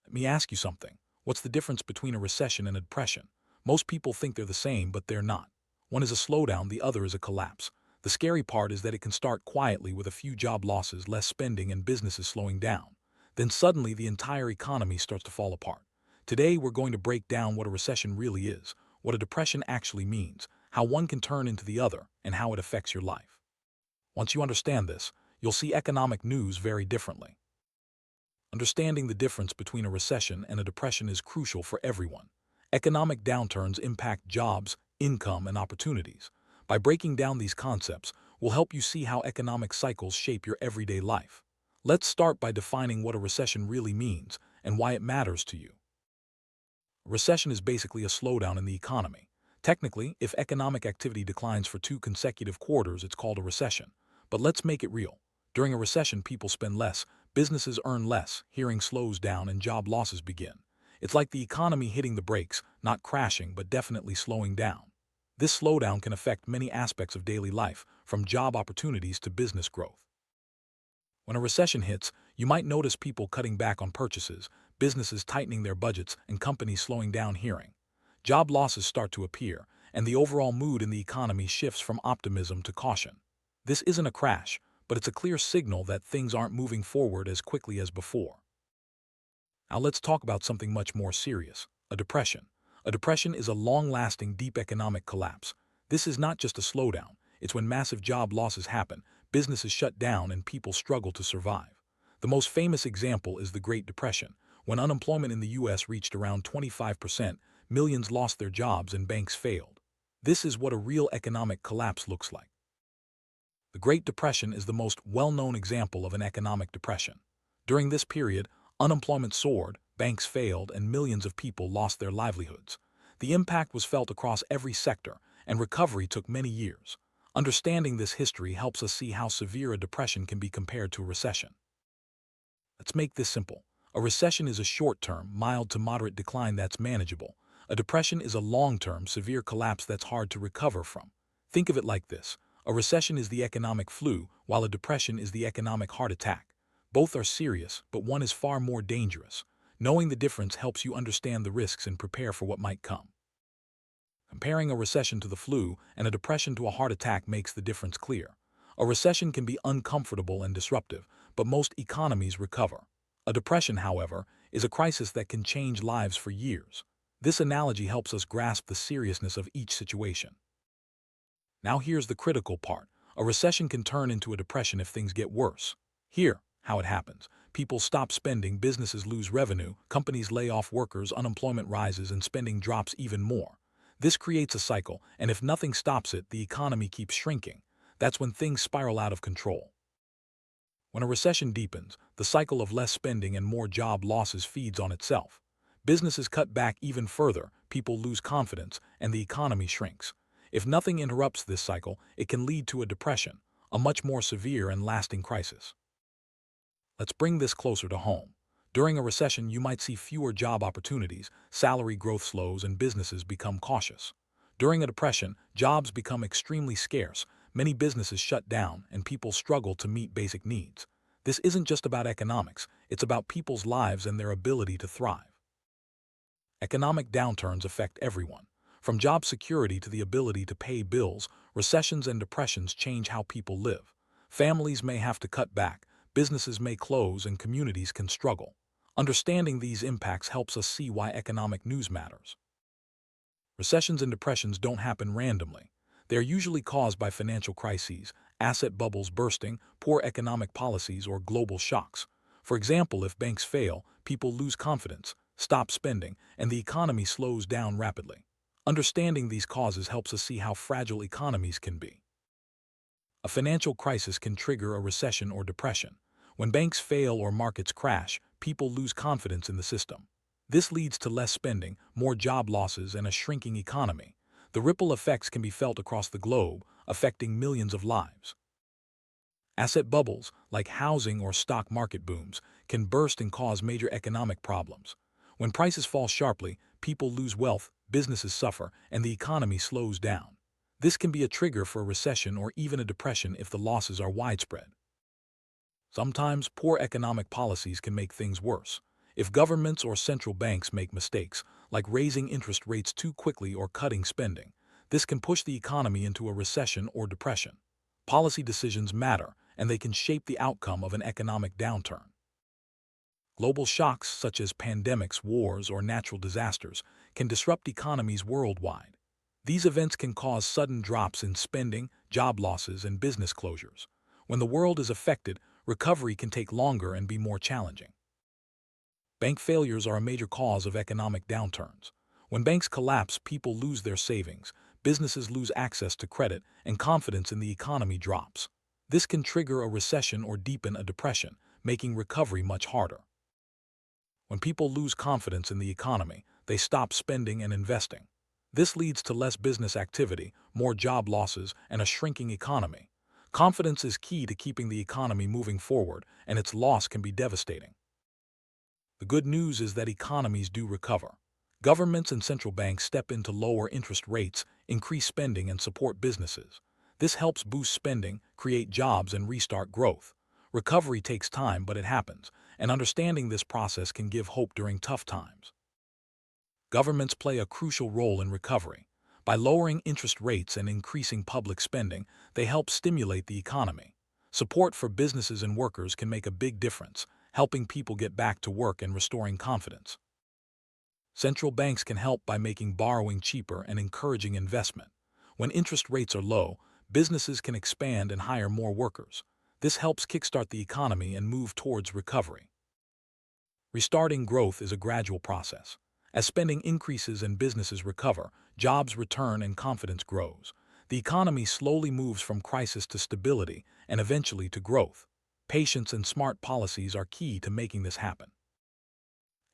Let me ask you something. What's the difference between a recession and a depression? Most people think they're the same, but they're not. One is a slowdown, the other is a collapse. The scary part is that it can start quietly with a few job losses, less spending, and businesses slowing down. Then suddenly the entire economy starts to fall apart. Today we're going to break down what a recession really is, what a depression actually means, how one can turn into the other, and how it affects your life. Once you understand this, you'll see economic news very differently. Understanding the difference between a recession and a depression is crucial for everyone. Economic downturns impact jobs, income, and opportunities. By breaking down these concepts, we'll help you see how economic cycles shape your everyday life. Let's start by defining what a recession really means and why it matters to you. A recession is basically a slowdown in the economy. Technically, if economic activity declines for 2 consecutive quarters, it's called a recession. But let's make it real. During a recession, people spend less, businesses earn less, hiring slows down, and job losses begin. It's like the economy hitting the brakes, not crashing, but definitely slowing down. This slowdown can affect many aspects of daily life, from job opportunities to business growth. When a recession hits, you might notice people cutting back on purchases, businesses tightening their budgets, and companies slowing down hiring. Job losses start to appear, and the overall mood in the economy shifts from optimism to caution. This isn't a crash, but it's a clear signal that things aren't moving forward as quickly as before. Now let's talk about something much more serious, a depression. A depression is a long-lasting, deep economic collapse. This is not just a slowdown, it's when massive job losses happen, businesses shut down, and people struggle to survive. The most famous example is the Great Depression. When unemployment in the US reached around 25%, millions lost their jobs and banks failed. This is what a real economic collapse looks like. The Great Depression is the most well-known example of an economic depression. During this period, unemployment soared, banks failed, and millions of people lost their livelihoods. The impact was felt across every sector, and recovery took many years. Understanding this history helps us see how severe a depression can be compared to a recession. Let's make this simple. A recession is a short-term, mild to moderate decline that's manageable. A depression is a long-term, severe collapse that's hard to recover from. Think of it like this. A recession is the economic flu, while a depression is the economic heart attack. Both are serious, but one is far more dangerous. Knowing the difference helps you understand the risks and prepare for what might come. Comparing a recession to the flu and a depression to a heart attack makes the difference clear. A recession can be uncomfortable and disruptive, but most economies recover. A depression, however, is a crisis that can change lives for years. This analogy helps us grasp the seriousness of each situation. Now here's the critical part. A recession can turn into a depression if things get worse. Here, how it happens. People stop spending, businesses lose revenue, companies lay off workers, unemployment rises, and spending drops even more. This creates a cycle, and if nothing stops it, the economy keeps shrinking. That's when things spiral out of control. When a recession deepens, the cycle of less spending and more job losses feeds on itself. Businesses cut back even further, people lose confidence, and the economy shrinks. If nothing interrupts this cycle, it can lead to a depression, a much more severe and lasting crisis. Let's bring this closer to home. During a recession, you might see fewer job opportunities, salary growth slows, and businesses become cautious. During a depression, jobs become extremely scarce, many businesses shut down, and people struggle to meet basic needs. This isn't just about economics, it's about people's lives and their ability to thrive. Economic downturns affect everyone. From job security to the ability to pay bills, recessions and depressions change how people live. Families may have to cut back, businesses may close, and communities can struggle. Understanding these impacts helps us see why economic news matters. Recessions and depressions don't happen randomly. They are usually caused by financial crises, asset bubbles bursting, poor economic policies, or global shocks. For example, if banks fail, people lose confidence, stop spending, and the economy slows down rapidly. Understanding these causes helps us see how fragile economies can be. A financial crisis can trigger a recession or depression. When banks fail or markets crash, people lose confidence in the system. This leads to less spending, more job losses, and a shrinking economy. The ripple effects can be felt across the globe, affecting millions of lives. Asset bubbles, like housing or stock market booms, can burst and cause major economic problems. When prices fall sharply, people lose wealth, businesses suffer, and the economy slows down. This can be a trigger for a recession or even a depression if the losses are widespread. Sometimes, poor economic policies can make things worse. If governments or central banks make mistakes, like raising interest rates too quickly or cutting spending, this can push the economy into a recession or depression. Policy decisions matter, and they can shape the outcome of an economic downturn. Global shocks such as pandemics, wars, or natural disasters can disrupt economies worldwide. These events can cause sudden drops in spending, job losses, and business closures. When the world is affected, recovery can take longer and be more challenging. Bank failures are a major cause of economic downturns. When banks collapse, people lose their savings, businesses lose access to credit, and confidence in the economy drops. This can trigger a recession or deepen a depression, making recovery much harder. When people lose confidence in the economy, they stop spending and investing. This leads to less business activity, more job losses, and a shrinking economy. Confidence is key to keeping the economy moving forward, and its loss can be devastating. The good news is that economies do recover. Governments and central banks step in to lower interest rates, increase spending, and support businesses. This helps boost spending, create jobs, and restart growth. Recovery takes time, but it happens, and understanding this process can give hope during tough times. Governments play a crucial role in recovery. By lowering interest rates and increasing public spending, they help stimulate the economy. Support for businesses and workers can make a big difference, helping people get back to work and restoring confidence. Central banks can help by making borrowing cheaper and encouraging investment. When interest rates are low, businesses can expand and hire more workers. This helps kickstart the economy and move towards recovery. Restarting growth is a gradual process. As spending increases and businesses recover, jobs return and confidence grows. The economy slowly moves from crisis to stability and eventually to growth. Patience and smart policies are key to making this happen.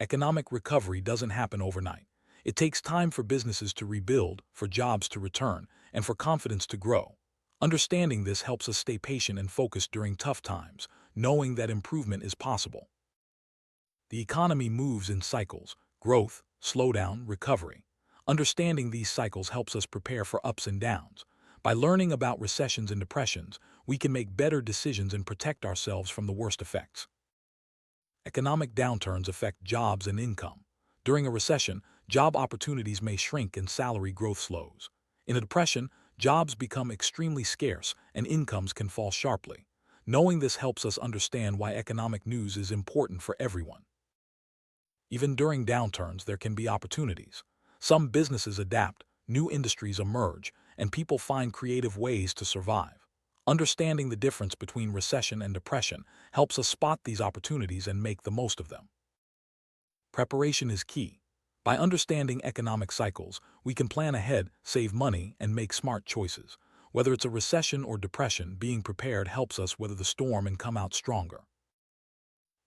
Economic recovery doesn't happen overnight. It takes time for businesses to rebuild, for jobs to return, and for confidence to grow. Understanding this helps us stay patient and focused during tough times, knowing that improvement is possible. The economy moves in cycles: growth, slowdown, recovery. Understanding these cycles helps us prepare for ups and downs. By learning about recessions and depressions, we can make better decisions and protect ourselves from the worst effects. Economic downturns affect jobs and income. During a recession, job opportunities may shrink and salary growth slows. In a depression, jobs become extremely scarce and incomes can fall sharply. Knowing this helps us understand why economic news is important for everyone. Even during downturns, there can be opportunities. Some businesses adapt, new industries emerge, and people find creative ways to survive. Understanding the difference between recession and depression helps us spot these opportunities and make the most of them. Preparation is key. By understanding economic cycles, we can plan ahead, save money, and make smart choices. Whether it's a recession or depression, being prepared helps us weather the storm and come out stronger.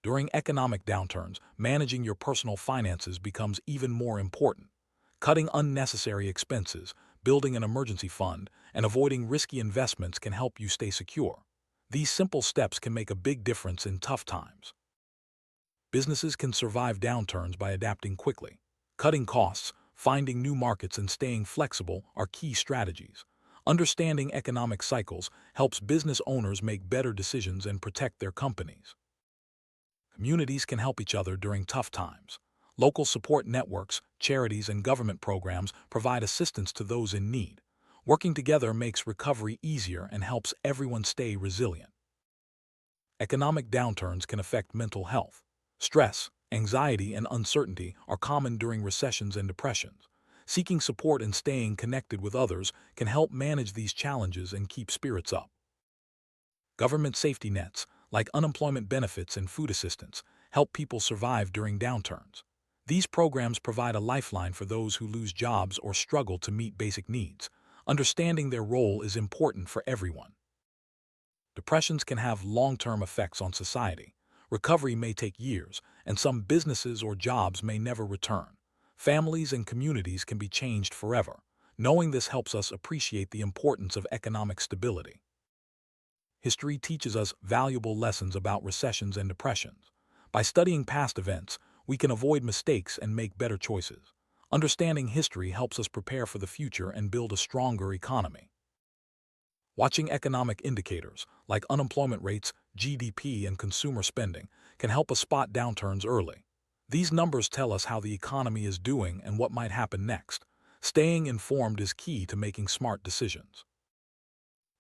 During economic downturns, managing your personal finances becomes even more important. Cutting unnecessary expenses, building an emergency fund, and avoiding risky investments can help you stay secure. These simple steps can make a big difference in tough times. Businesses can survive downturns by adapting quickly. Cutting costs, finding new markets, and staying flexible are key strategies. Understanding economic cycles helps business owners make better decisions and protect their companies. Communities can help each other during tough times. Local support networks, charities, and government programs provide assistance to those in need. Working together makes recovery easier and helps everyone stay resilient. Economic downturns can affect mental health. Stress, anxiety, and uncertainty are common during recessions and depressions. Seeking support and staying connected with others can help manage these challenges and keep spirits up. Government safety nets, like unemployment benefits and food assistance, help people survive during downturns. These programs provide a lifeline for those who lose jobs or struggle to meet basic needs. Understanding their role is important for everyone. Depressions can have long-term effects on society. Recovery may take years, and some businesses or jobs may never return. Families and communities can be changed forever. Knowing this helps us appreciate the importance of economic stability. History teaches us valuable lessons about recessions and depressions. By studying past events, we can avoid mistakes and make better choices. Understanding history helps us prepare for the future and build a stronger economy. Watching economic indicators, like unemployment rates, GDP, and consumer spending, can help us spot downturns early. These numbers tell us how the economy is doing and what might happen next. Staying informed is key to making smart decisions.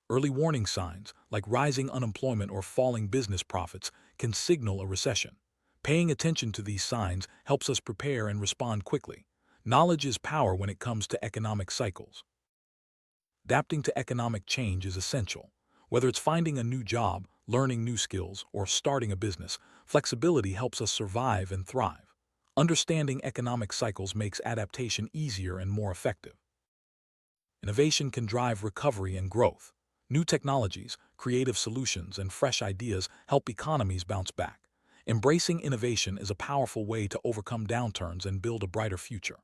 Early warning signs, like rising unemployment or falling business profits, can signal a recession. Paying attention to these signs helps us prepare and respond quickly. Knowledge is power when it comes to economic cycles. Adapting to economic change is essential. Whether it's finding a new job, learning new skills, or starting a business, flexibility helps us survive and thrive. Understanding economic cycles makes adaptation easier and more effective. Innovation can drive recovery and growth. New technologies, creative solutions, and fresh ideas help economies bounce back. Embracing innovation is a powerful way to overcome downturns and build a brighter future.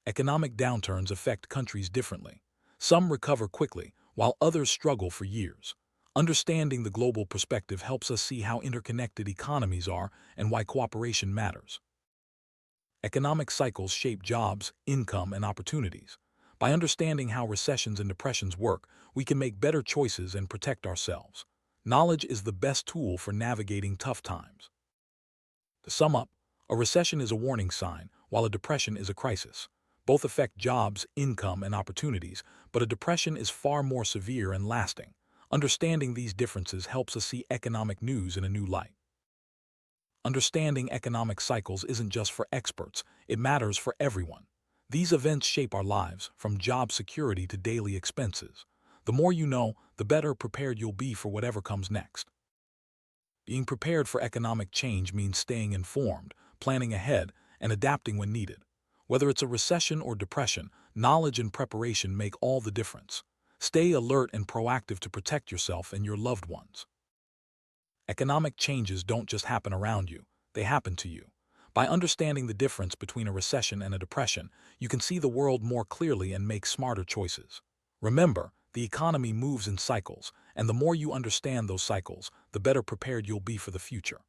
Economic downturns affect countries differently. Some recover quickly, while others struggle for years. Understanding the global perspective helps us see how interconnected economies are and why cooperation matters. Economic cycles shape jobs, income, and opportunities. By understanding how recessions and depressions work, we can make better choices and protect ourselves. Knowledge is the best tool for navigating tough times. To sum up, a recession is a warning sign, while a depression is a crisis. Both affect jobs, income, and opportunities, but a depression is far more severe and lasting. Understanding these differences helps us see economic news in a new light. Understanding economic cycles isn't just for experts, it matters for everyone. These events shape our lives, from job security to daily expenses. The more you know, the better prepared you'll be for whatever comes next. Being prepared for economic change means staying informed, planning ahead, and adapting when needed. Whether it's a recession or depression, knowledge and preparation make all the difference. Stay alert and proactive to protect yourself and your loved ones. Economic changes don't just happen around you, they happen to you. By understanding the difference between a recession and a depression, you can see the world more clearly and make smarter choices. Remember, the economy moves in cycles, and the more you understand those cycles, the better prepared you'll be for the future.